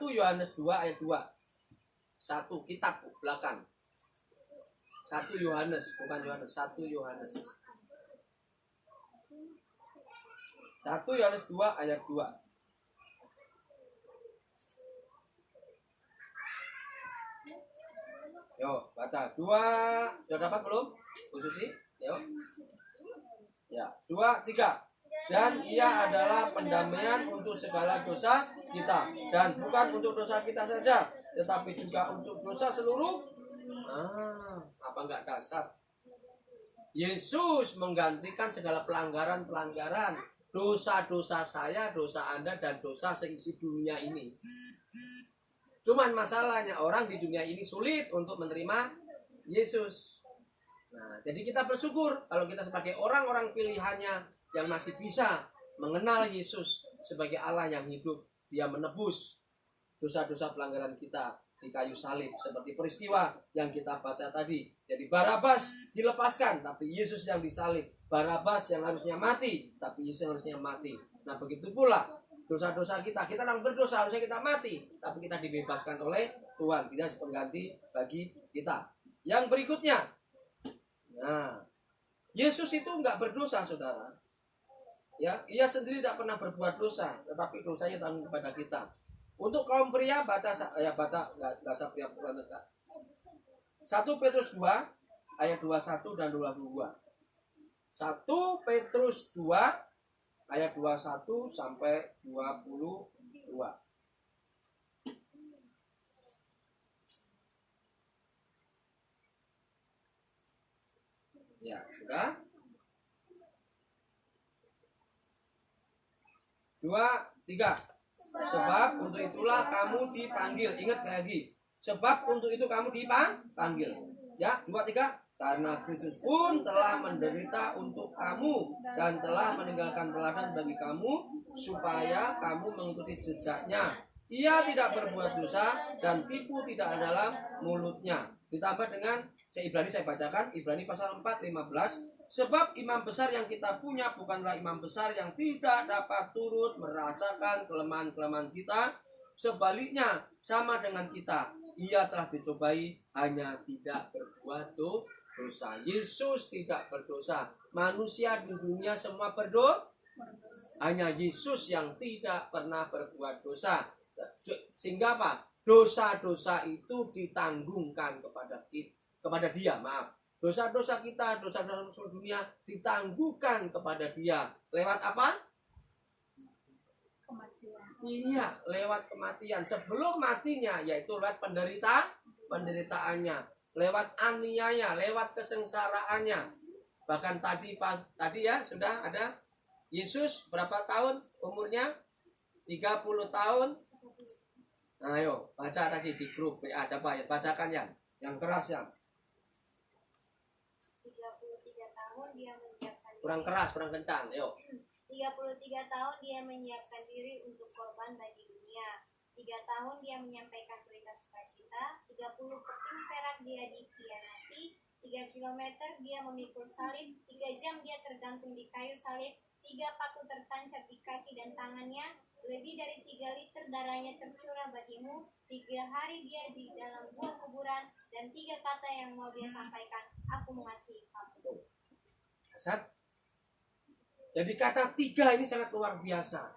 Yohanes 2 ayat 2. 1 kitab belakang. 1 Yohanes, bukan Yohanes, 1 Yohanes. 1 Yohanes 2 ayat 2. Yo, baca 2. Sudah dapat belum? Bu Suci? Yo. Ya, 2, 3. Dan Ia adalah pendamaian untuk segala dosa kita, dan bukan untuk dosa kita saja, tetapi juga untuk dosa seluruh. Apa enggak dasar? Yesus menggantikan segala pelanggaran-pelanggaran, dosa-dosa saya, dosa Anda, dan dosa seisi dunia ini. Cuman masalahnya orang di dunia ini sulit untuk menerima Yesus. Nah, jadi kita bersyukur kalau kita sebagai orang-orang pilihannya yang masih bisa mengenal Yesus sebagai Allah yang hidup. Dia menebus dosa-dosa pelanggaran kita di kayu salib, seperti peristiwa yang kita baca tadi. Jadi Barabas dilepaskan, tapi Yesus yang disalib. Barabas yang harusnya mati, tapi Yesus yang harusnya mati. Nah, begitu pula dosa-dosa kita orang berdosa, harusnya kita mati, tapi kita dibebaskan oleh Tuhan. Tidak pengganti bagi kita. Yang berikutnya, nah, Yesus itu enggak berdosa, saudara. Ya, Ia sendiri tidak pernah berbuat dosa, tetapi dosanya tanggung kepada kita. Untuk kaum pria batas nggak usah pria wanita. 1 Petrus 2 ayat 21 dan 22. 1 Petrus 2 ayat 21 sampai 22. Ya, sudah. 2, 3. Sebab untuk itulah kamu dipanggil. Ingat lagi. Sebab untuk itu kamu dipanggil. Ya, 2, 3. Karena Kristus pun telah menderita untuk kamu dan telah meninggalkan teladan bagi kamu supaya kamu mengikuti jejaknya. Ia tidak berbuat dosa dan tipu tidak ada dalam mulutnya. Ditambah dengan Ibrani, saya bacakan Ibrani pasal 4, 15. Sebab imam besar yang kita punya bukanlah imam besar yang tidak dapat turut merasakan kelemahan-kelemahan kita. Sebaliknya, sama dengan kita, ia telah dicobai hanya tidak berbuat dosa. Yesus tidak berdosa. Manusia di dunia semua berdosa. Hanya Yesus yang tidak pernah berbuat dosa. Sehingga apa? Dosa-dosa itu ditanggungkan kepada dia, maaf. Dosa-dosa kita, dosa-dosa seluruh dunia ditangguhkan kepada dia. Lewat apa? Kematian. Iya, lewat kematian. Sebelum matinya, yaitu lewat penderitaannya, lewat aniaya, lewat kesengsaraannya. Bahkan tadi ya sudah ada Yesus berapa tahun umurnya? 30 tahun. Nah, ayo baca tadi di grup WA, coba ya bacakan ya, yang keras ya. 33 tahun dia menyiapkan Kurang keras, kurang kencang, ayo. 33 tahun dia menyiapkan diri untuk korban bagi dunia. 3 tahun dia menyampaikan berita sukacita. 30 keping perak dia dikhianati. 3 kilometer dia memikul salib. 3 jam dia tergantung di kayu salib. 3 paku tertancap di kaki dan tangannya. Lebih dari 3 liter darahnya tercurah bagimu. 3 hari dia di dalam 2 kuburan. Dan 3 kata yang mau dia sampaikan, aku mengasihi kamu. Asad. Jadi kata 3 ini sangat luar biasa.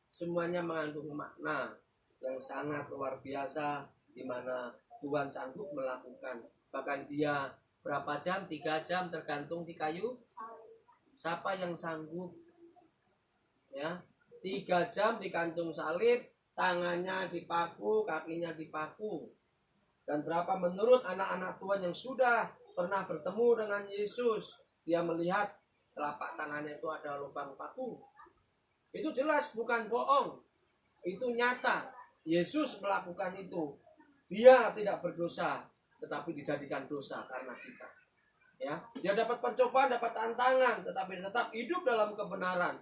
Semuanya mengandung makna yang sangat luar biasa, di mana Tuhan sanggup melakukan. Bahkan dia berapa jam? 3 jam tergantung di kayu. Siapa yang sanggup? Ya, 3 jam digantung salib, tangannya dipaku, kakinya dipaku. Dan berapa menurut anak-anak Tuhan yang sudah pernah bertemu dengan Yesus, dia melihat telapak tangannya itu ada lubang paku. Itu jelas bukan bohong. Itu nyata. Yesus melakukan itu. Dia tidak berdosa, tetapi dijadikan dosa karena kita. Ya, dia dapat pencobaan, dapat tantangan, tetapi tetap hidup dalam kebenaran.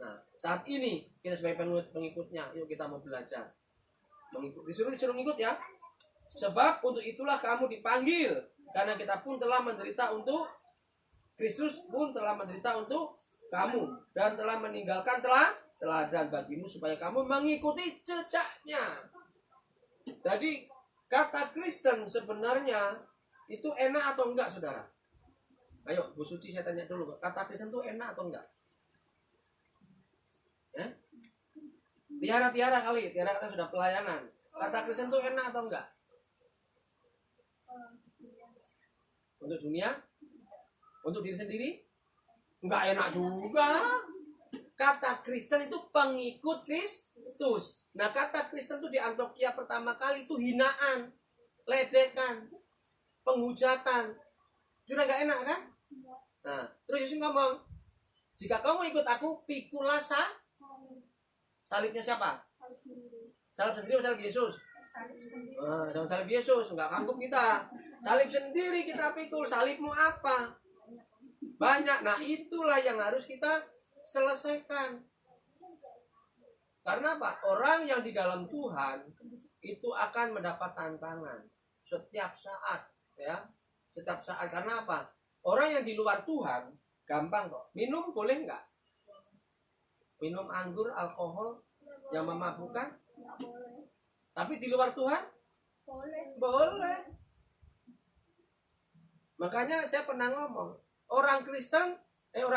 Nah, saat ini kita sebagai pengikutnya, yuk kita mau belajar. Disuruh ngikut ya. Sebab untuk itulah kamu dipanggil, karena kita pun telah menderita untuk Kristus pun telah menderita untuk kamu dan telah meninggalkan teladan bagimu supaya kamu mengikuti jejaknya. Jadi kata Kristen sebenarnya itu enak atau enggak, saudara? Ayo Bu Suci, saya tanya dulu, kata Kristen itu enak atau enggak? Ya? Tiara kali, Tiara kan sudah pelayanan. Kata Kristen itu enak atau enggak? Untuk dunia? Untuk diri sendiri? Enggak enak juga. Kata Kristen itu pengikut Kristus. Nah, kata Kristen itu di Antioquia pertama kali itu hinaan, ledekan, penghujatan. Sudah enggak enak kan? Nah, terus Yesus ngomong, jika kamu ikut aku, pikulah salibnya siapa? Salib sendiri atau salib Yesus? Jangan salib Yesus, enggak kampung kita. Salib sendiri kita pikul. Salibmu apa? Banyak. Nah, itulah yang harus kita selesaikan. Karena apa? Orang yang di dalam Tuhan itu akan mendapat tantangan setiap saat, ya. Setiap saat. Karena apa? Orang yang di luar Tuhan gampang kok. Minum boleh enggak? Minum anggur, alkohol yang memabukkan? Tapi di luar Tuhan? Boleh. Makanya saya pernah ngomong, orang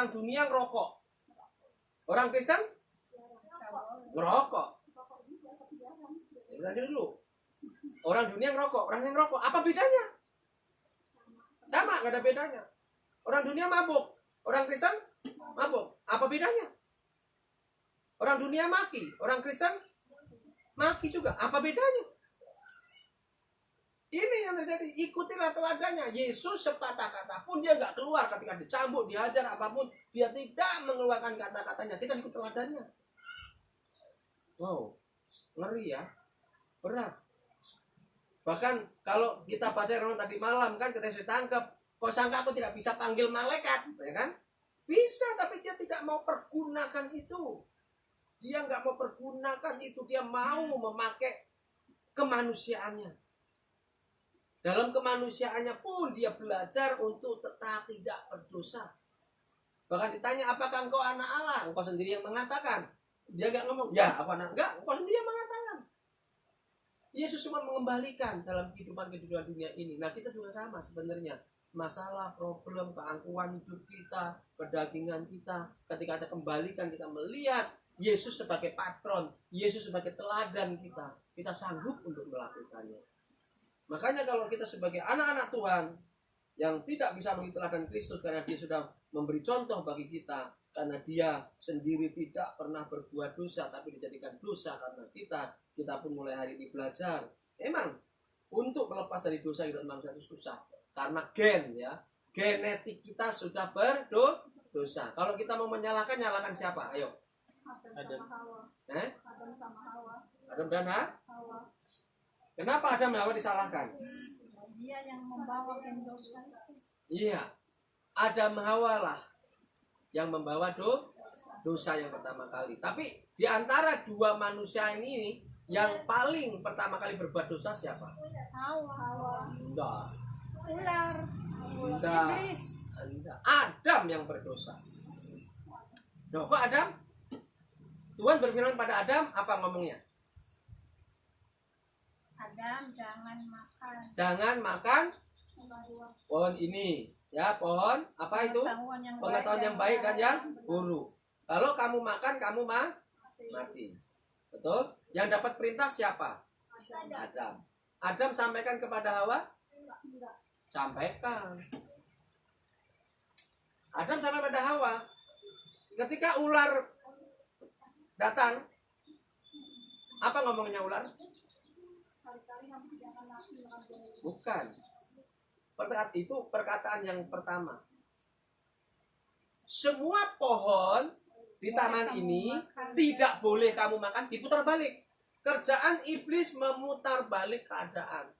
dunia ngerokok. Orang Kristen ngerokok. Tanya dulu. Orang dunia ngerokok, orang yang ngerokok, apa bedanya? Sama, nggak ada bedanya. Orang dunia mabuk, orang Kristen mabuk, apa bedanya? Orang dunia maki, orang Kristen maki juga, apa bedanya? Ini yang terjadi, ikutilah teladannya. Yesus sepatah kata pun dia nggak keluar ketika dicambuk, dihajar, apapun. Dia tidak mengeluarkan kata-katanya. Kita ikut teladannya. Wow, ngeri ya. Berat. Bahkan kalau kita baca renungan tadi malam kan, kita sudah tangkap. Kau sangka aku tidak bisa panggil malaikat, ya kan? Bisa, tapi dia tidak mau pergunakan itu. Dia nggak mau pergunakan itu. Dia mau memakai kemanusiaannya. Dalam kemanusiaannya pun dia belajar untuk tetap tidak berdosa. Bahkan ditanya, apakah engkau anak Allah? Engkau sendiri yang mengatakan. Dia nggak ngomong, ya aku anak. Enggak, engkau sendiri yang mengatakan. Yesus cuma mengembalikan dalam kehidupan dunia ini. Nah, kita juga sama sebenarnya. Masalah, problem, keangkuhan hidup kita, perdagingan kita. Ketika kita kembalikan, kita melihat Yesus sebagai patron, Yesus sebagai teladan kita. Kita sanggup untuk melakukannya. Makanya kalau kita sebagai anak-anak Tuhan yang tidak bisa mengikuti teladan Kristus karena dia sudah memberi contoh bagi kita, karena dia sendiri tidak pernah berbuat dosa tapi dijadikan dosa karena kita pun mulai hari ini belajar. Emang untuk melepas dari dosa hidup manusia itu susah karena genetik kita sudah berdosa. Kalau kita mau menyalahkan, nyalakan siapa? Ayo. Adam sama Hawa. Adam sama Hawa. Adam dan Hawa. Kenapa Adam dan Hawa disalahkan? Dia yang membawa dosa. Iya, Adam Hawa lah yang membawa dosa yang pertama kali. Tapi di antara dua manusia ini yang paling pertama kali berbuat dosa siapa? Hawa. Enggak. Ular. Enggak. Iblis. Enggak. Adam yang berdosa. Loh, kok Adam? Tuhan berfirman pada Adam, apa ngomongnya? Adam, jangan makan. Jangan makan pohon ini. Ya, pohon apa itu? Pengetahuan yang baik dan yang buruk. Kalau kamu makan, kamu mati. Betul? Yang dapat perintah siapa? Adam. Adam sampaikan kepada Hawa? Sampaikan. Adam sampai pada Hawa. Ketika ular datang, apa ngomongnya ular? Bukan. Itu perkataan yang pertama. Semua pohon di taman ini tidak boleh kamu makan, diputar balik. Kerjaan iblis memutar balik keadaan.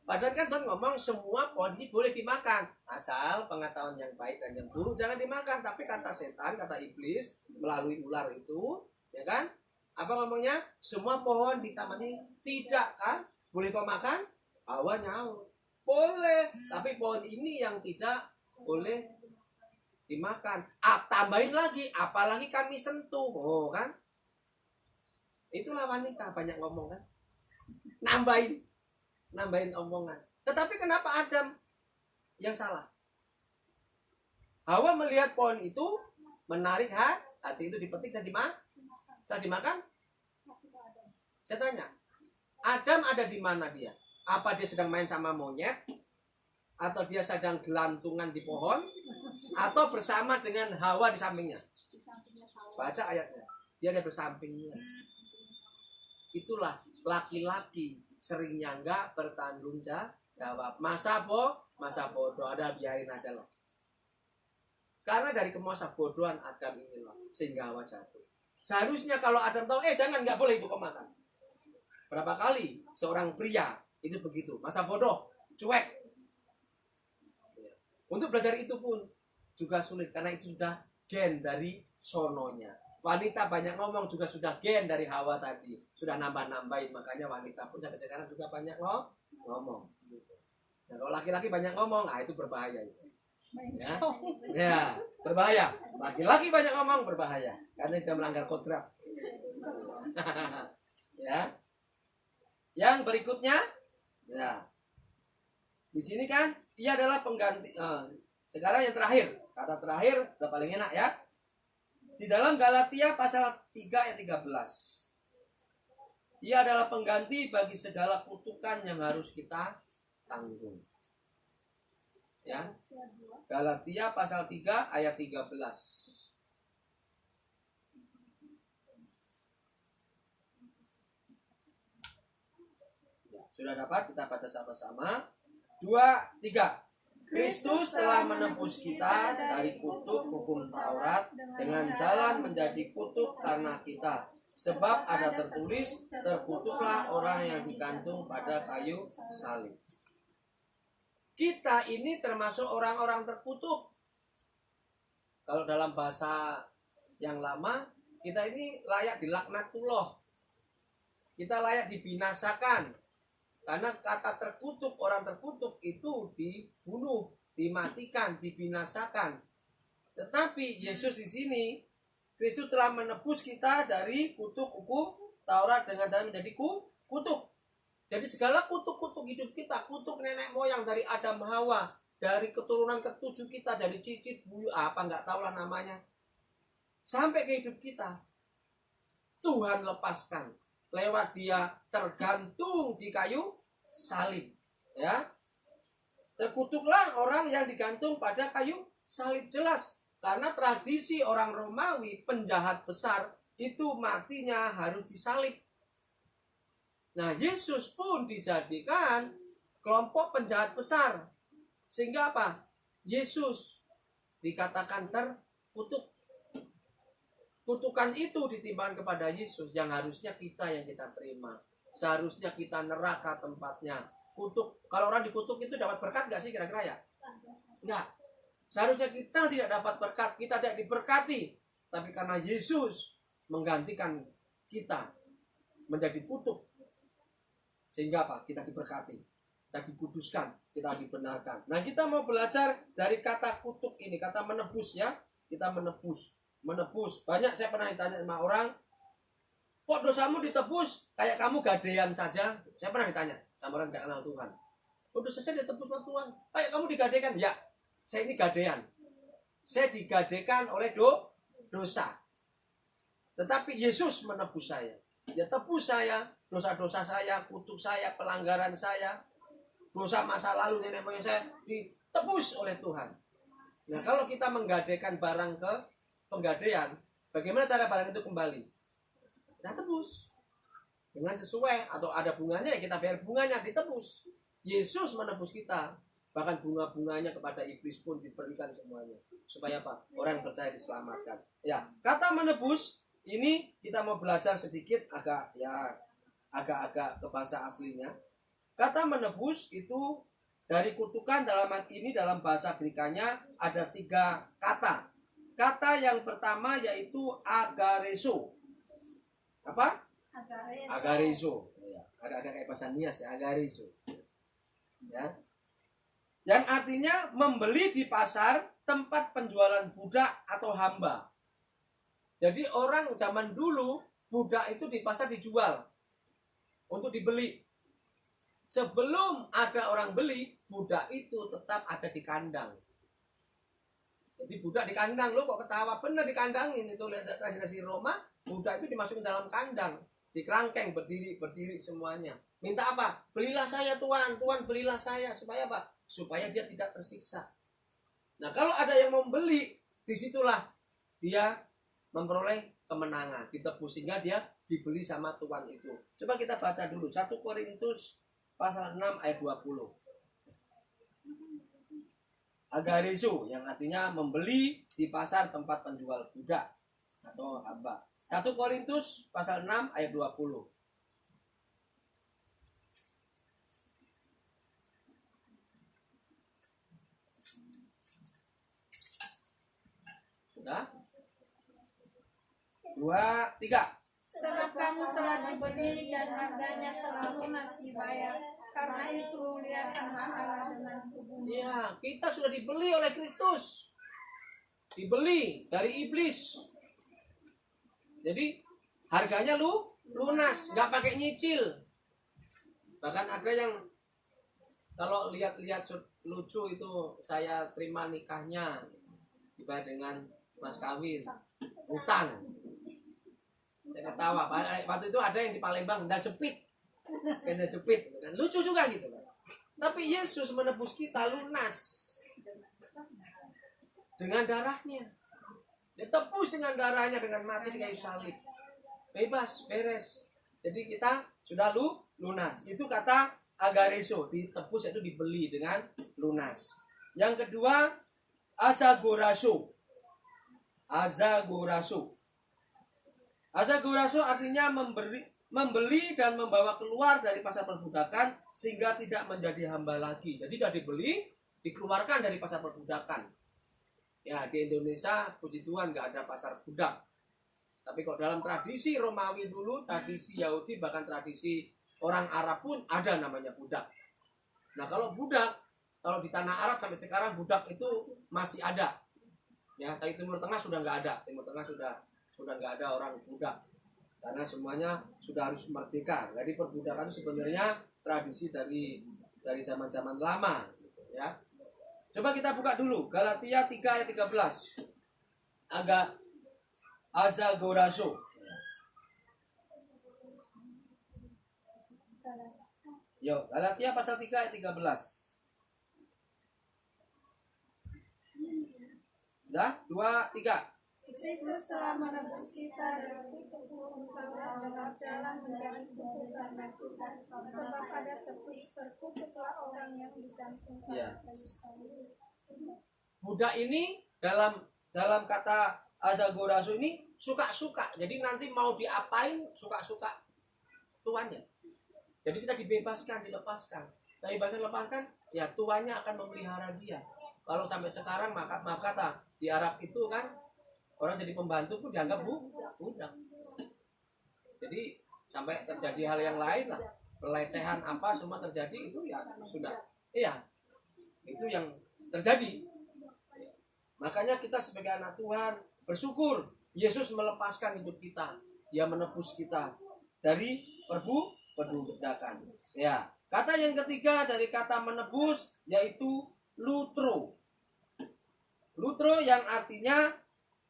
Padahal kan Tuhan ngomong semua pohon ini boleh dimakan. Asal pengetahuan yang baik dan yang buruk jangan dimakan. Tapi kata setan, kata iblis melalui ular itu, ya kan? Apa ngomongnya? Semua pohon di taman ini tidak kan? Boleh kau makan? Hawa nyaut. Boleh, tapi pohon ini yang tidak boleh dimakan. Tambahin lagi, apalagi kami sentuh. Oh kan? Itulah wanita banyak ngomong kan? Nambahin omongan. Tetapi kenapa Adam yang salah? Hawa melihat pohon itu menarik hati, itu dipetik dan dimakan. Saya tanya, Adam ada di mana dia? Apa dia sedang main sama monyet? Atau dia sedang gelantungan di pohon? Atau bersama dengan Hawa di sampingnya? Baca ayatnya. Dia ada bersampingnya. Itulah laki-laki seringnya enggak bertanggung jawab. Masa bodoh, ada biarin aja loh. Karena dari kemasa bodohan Adam ini loh, sehingga Hawa jatuh. Seharusnya kalau Adam tahu, jangan, nggak boleh ibu kau makan. Berapa kali seorang pria itu begitu, masa bodoh, cuek. Untuk belajar itu pun juga sulit, karena itu sudah gen dari sononya. Wanita banyak ngomong juga sudah gen dari Hawa tadi, sudah nambah-nambahin, makanya wanita pun sampai sekarang juga banyak ngomong. Nah, kalau laki-laki banyak ngomong, itu berbahaya. Ya, berbahaya. Laki-laki banyak ngomong berbahaya, karena sudah melanggar kodrat. Ya. Yang berikutnya, ya. Di sini kan ia adalah pengganti. Sekarang yang terakhir, kata terakhir udah paling enak ya. Di dalam Galatia pasal 3 ayat 13. Ia adalah pengganti bagi segala kutukan yang harus kita tanggung. Ya. Galatia pasal 3 ayat 13. Ya, sudah dapat, kita baca sama-sama. 2, 3. Kristus telah menebus kita dari kutuk hukum Taurat dengan jalan menjadi kutuk karena kita. Sebab ada tertulis, terkutuklah orang yang digantung pada kayu salib. Kita ini termasuk orang-orang terkutuk. Kalau dalam bahasa yang lama, kita ini layak dilaknatullah. Kita layak dibinasakan. Karena kata terkutuk, orang terkutuk itu dibunuh, dimatikan, dibinasakan. Tetapi Yesus di sini, Kristus telah menebus kita dari kutuk hukum Taurat dengan jalan menjadi kutuk. Jadi segala kutuk-kutuk hidup kita, kutuk nenek moyang dari Adam Hawa, dari keturunan ke-7 kita, dari cicit buyut apa nggak tahu lah namanya, sampai ke hidup kita, Tuhan lepaskan lewat Dia tergantung di kayu salib. Ya, terkutuklah orang yang digantung pada kayu salib, jelas. Karena tradisi orang Romawi, penjahat besar itu matinya harus disalib. Nah, Yesus pun dijadikan kelompok penjahat besar. Sehingga apa? Yesus dikatakan terkutuk. Kutukan itu ditimbangkan kepada Yesus yang harusnya kita terima. Seharusnya kita neraka tempatnya. Kutuk, kalau orang dikutuk itu dapat berkat nggak sih kira-kira ya? Enggak. Seharusnya kita tidak dapat berkat, kita tidak diberkati. Tapi karena Yesus menggantikan kita menjadi kutuk, sehingga apa? Kita diberkati, kita dikuduskan, kita dibenarkan. Nah, kita mau belajar dari kata kutuk ini, kata menebus ya. Kita menebus. Banyak saya pernah ditanya sama orang, kok dosamu ditebus kayak kamu gadean saja? Saya pernah ditanya sama orang tidak kenal Tuhan. Kok dosa saya ditebus sama Tuhan? Kayak kamu digadekan? Ya. Saya ini gadean. Saya digadekan oleh dosa. Tetapi Yesus menebus saya. Dia tebus saya, dosa-dosa saya, kutuk saya, pelanggaran saya, dosa masa lalu nenek moyang saya ditebus oleh Tuhan. Nah, kalau kita menggadekan barang ke penggadean, bagaimana cara barang itu kembali? Kita tebus. Dengan sesuai atau ada bunganya ya kita bayar bunganya, ditebus. Yesus menebus kita. Bahkan bunga-bunganya kepada iblis pun diberikan semuanya. Supaya apa? Orang yang percaya diselamatkan. Ya, kata menebus ini kita mau belajar sedikit agak-agak ke bahasa aslinya. Kata menebus itu dari kutukan dalam ini dalam bahasa Grekanya ada 3 kata. Kata yang pertama yaitu agareso. Apa? Agareso. Ya, agak-agak kayak bahasa Nias ya, agareso. Ya. Yang artinya membeli di pasar tempat penjualan budak atau hamba. Jadi orang zaman dulu budak itu di pasar dijual untuk dibeli. Sebelum ada orang beli, budak itu tetap ada di kandang. Jadi budak di kandang, lo kok ketawa, bener di kandang ini tuh lihat tradisi Roma, budak itu dimasukin dalam kandang, di kerangkeng berdiri semuanya. Minta apa? Belilah saya Tuhan, Tuhan belilah saya supaya apa? Supaya dia tidak tersiksa. Nah, kalau ada yang membeli, disitulah dia memperoleh kemenangan, ditebus sehingga dia dibeli sama Tuhan itu. Coba kita baca dulu 1 Korintus pasal 6 ayat 20. Agareso yang artinya membeli di pasar tempat penjual budak atau hamba. 1 Korintus pasal 6 ayat 20. Sudah? 2, 3. Sebab kamu telah dibeli dan harganya telah lunas dibayar. Karena itu muliakanlah Allah dengan tubuhmu. Ya, kita sudah dibeli oleh Kristus. Dibeli dari iblis. Jadi harganya lunas, nggak pakai nyicil. Bahkan ada yang kalau lihat-lihat lucu itu, saya terima nikahnya dibayar dengan mas kawin, utang. Saya ketawa. Waktu itu ada yang di Palembang benda jepit. Benda jepit. Kan. Lucu juga gitu. Tapi Yesus menebus kita lunas. Dengan darahnya. Dia tebus dengan darahnya, dengan mati di kayu salib. Bebas, beres. Jadi kita sudah lunas. Itu kata agareso, ditebus itu dibeli dengan lunas. Yang kedua, azagoraso. Azagoraso. Azagoraso artinya membeli dan membawa keluar dari pasar perbudakan sehingga tidak menjadi hamba lagi. Jadi sudah dibeli, dikeluarkan dari pasar perbudakan. Ya, di Indonesia puji Tuhan nggak ada pasar budak. Tapi kalau dalam tradisi Romawi dulu, tradisi Yahudi, bahkan tradisi orang Arab pun ada namanya budak. Nah, kalau budak, kalau di tanah Arab sampai sekarang budak itu masih ada. Ya, tapi Timur Tengah sudah nggak ada. Timur Tengah sudah nggak ada orang budak. Karena semuanya sudah harus merdeka. Jadi perbudakan itu sebenarnya tradisi dari zaman-zaman lama, gitu, ya. Coba kita buka dulu Galatia 3 ayat 13. Agak azagoraso. Yo, Galatia pasal 3 ayat 13. Udah? 2, 3. Yesus telah menebus kita dari kekufuran dalam jalan menjadi putih karena kita, sebab ada terkutuklah orang yang digantungkan Ya. Yesus. Budak ini dalam kata azagoraso ini suka-suka. Jadi nanti mau diapain suka-suka tuannya. Jadi kita dibebaskan, dilepaskan. Tapi bahkan lepaskan, ya tuannya akan memelihara dia. Kalau sampai sekarang maaf kata di Arab itu kan orang jadi pembantu pun dianggap budak. Jadi sampai terjadi hal yang lain lah, pelecehan apa semua terjadi itu ya sudah. Iya. Itu yang terjadi. Makanya kita sebagai anak Tuhan bersyukur Yesus melepaskan hidup kita. Dia menebus kita dari perbudakan. Ya. Kata yang ketiga dari kata menebus yaitu lutro. Lutro yang artinya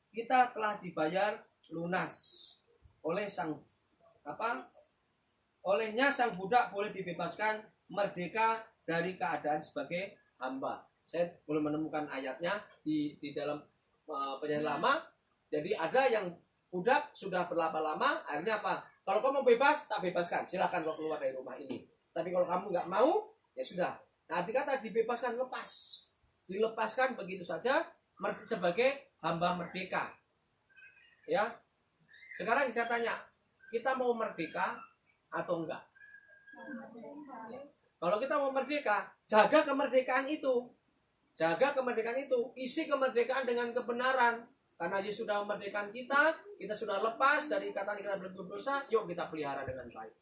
kita telah dibayar lunas oleh olehnya sang budak boleh dibebaskan merdeka dari keadaan sebagai hamba. Saya belum menemukan ayatnya di dalam perjanjian lama. Jadi ada yang budak sudah berlama-lama, akhirnya apa? Kalau kamu mau bebas, tak bebaskan. Silakan kau keluar dari rumah ini. Tapi kalau kamu nggak mau, ya sudah. Nah, arti kata dibebaskan, lepas. Dilepaskan begitu saja sebagai hamba merdeka. Ya. Sekarang saya tanya, kita mau merdeka atau enggak? Ya. Kalau kita mau merdeka, jaga kemerdekaan itu. Jaga kemerdekaan itu. Isi kemerdekaan dengan kebenaran. Karena Yesus sudah memerdekakan kita sudah lepas dari ikatan kita berdosa, yuk kita pelihara dengan baik.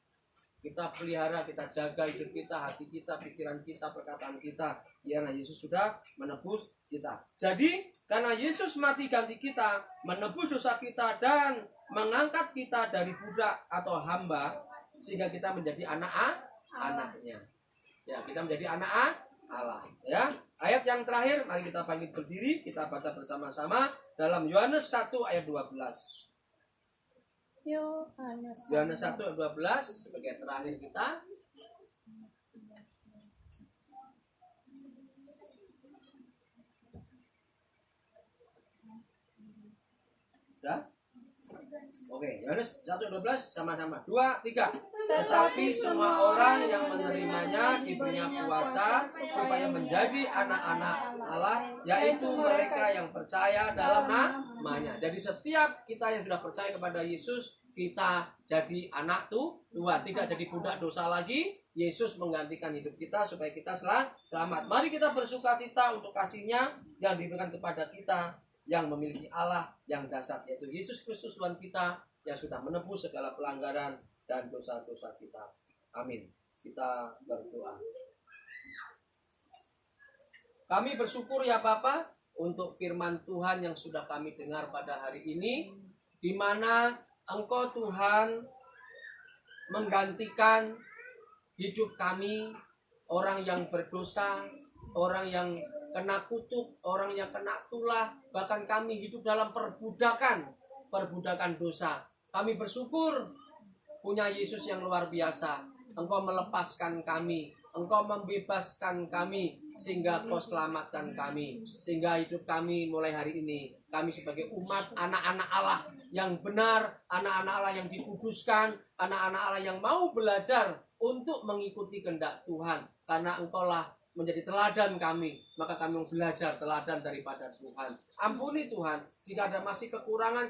Kita pelihara, kita jaga hidup kita, hati kita, pikiran kita, perkataan kita. Karena Yesus sudah menebus kita. Jadi, karena Yesus mati ganti kita, menebus dosa kita, dan mengangkat kita dari budak atau hamba, sehingga kita menjadi anak-anaknya. Ya, kita menjadi anak Allah. Ya, ayat yang terakhir, mari kita bangkit berdiri, kita baca bersama-sama dalam Yohanes 1 ayat 12. Yohanes 1 ayat 12 sebagai terakhir kita. Sudah? Oke, Yohanes 1:12 sama-sama. 2, 3. Tetapi semua orang yang menerimanya diberinya kuasa supaya menjadi anak-anak Allah, yaitu mereka yang percaya dalam namanya. Jadi setiap kita yang sudah percaya kepada Yesus, kita jadi anak Tuhan, tidak jadi budak dosa lagi. Yesus menggantikan hidup kita supaya kita selamat. Mari kita bersukacita untuk kasih-Nya yang diberikan kepada kita, yang memiliki Allah yang dasar, yaitu Yesus Kristus Tuhan kita yang sudah menebus segala pelanggaran dan dosa-dosa kita. Amin. Kita berdoa. Kami bersyukur ya Bapa untuk firman Tuhan yang sudah kami dengar pada hari ini, di mana Engkau Tuhan menggantikan hidup kami, orang yang berdosa, orang yang kena kutuk, orang yang kena tulah, bahkan kami hidup dalam perbudakan dosa. Kami bersyukur punya Yesus yang luar biasa. Engkau melepaskan kami, Engkau membebaskan kami, sehingga Kau selamatkan kami. Sehingga hidup kami mulai hari ini, kami sebagai umat anak-anak Allah yang benar, anak-anak Allah yang dikuduskan, anak-anak Allah yang mau belajar untuk mengikuti kehendak Tuhan. Karena Engkaulah menjadi teladan kami, maka kami mau belajar teladan daripada Tuhan. Ampuni Tuhan, jika ada masih kekurangan,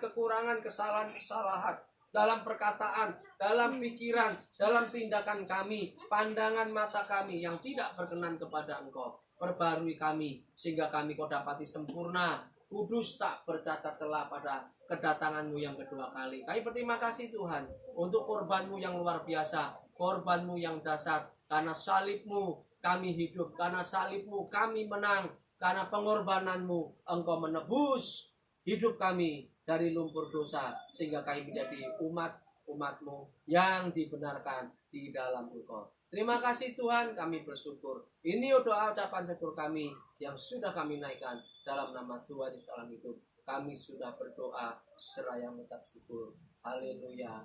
kesalahan dalam perkataan, dalam pikiran, dalam tindakan kami, pandangan mata kami yang tidak berkenan kepada Engkau. Perbarui kami, sehingga kami Kau dapati sempurna, kudus, tak bercacat celah pada kedatangan-Mu yang kedua kali. Kami berterima kasih Tuhan, untuk korban-Mu yang luar biasa, korban-Mu yang dahsyat, karena salib-Mu kami hidup, karena salib-Mu kami menang, karena pengorbanan-Mu Engkau menebus hidup kami dari lumpur dosa, sehingga kami menjadi umat-umat-Mu yang dibenarkan di dalam Engkau. Terima kasih Tuhan, kami bersyukur. Ini doa ucapan syukur kami yang sudah kami naikkan dalam nama Tuhan Yesus dalam hidup. Kami sudah berdoa seraya mengucap syukur. Haleluya.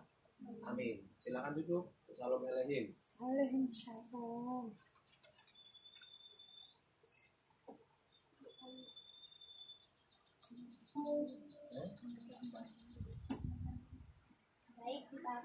Amin. Silakan duduk. Shalom Elohim. Alaihi Shalom.